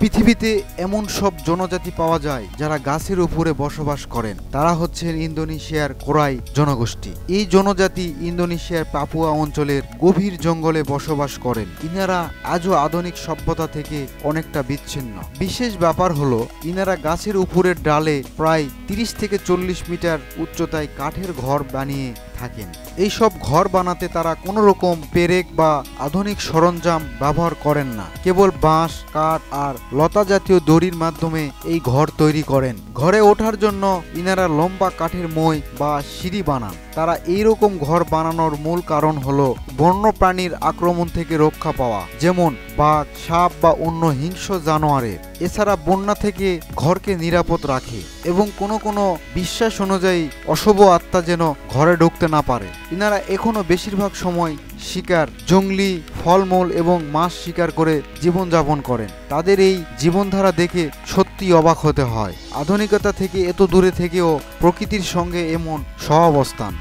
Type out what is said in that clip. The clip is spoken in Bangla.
পৃথিবীতে এমন সব জনজাতি পাওয়া যায় যারা গাছের উপরে বসবাস করেন। তারা হচ্ছেন ইন্দোনেশিয়ার কোরাই জনগোষ্ঠী। এই জনজাতি ইন্দোনেশিয়ার পাপুয়া অঞ্চলের গভীর জঙ্গলে বসবাস করেন। ইনারা আজও আধুনিক সভ্যতা থেকে অনেকটা বিচ্ছিন্ন। বিশেষ ব্যাপার হলো ইনারা গাছের উপরের ডালে প্রায় 30 থেকে 40 মিটার উচ্চতায় কাঠের ঘর বানিয়ে থাকেন। এই সব ঘর বানাতে তারা কোনো রকম পেরেক বা আধুনিক সরঞ্জাম ব্যবহার করেন না, কেবল বাঁশ, কাঠ আর লতা জাতীয় দড়ির মাধ্যমে এই ঘর তৈরি করেন। ঘরে ওঠার জন্য ইনারা লম্বা কাঠের মই বা সিঁড়ি বানান। তারা এইরকম ঘর বানানোর মূল কারণ হলো বন্যপ্রাণীর আক্রমণ থেকে রক্ষা পাওয়া, যেমন বাঘ, সাপ বা অন্য হিংস্র জানোয়ারের। এছাড়া বন্যা থেকে ঘরকে নিরাপদ রাখে এবং কোনো কোনো বিশ্বাস অনুযায়ী অশুভ আত্মা যেন ঘরে ঢুকতে না পারে। ইনারা এখনো বেশিরভাগ সময় শিকার, জঙ্গলি ফলমূল এবং মাছ শিকার করে জীবনযাপন করেন। তাদের এই জীবনধারা দেখে সত্যি অবাক হতে হয়। আধুনিকতা থেকে এত দূরে থেকেও প্রকৃতির সঙ্গে এমন সহাবস্থান।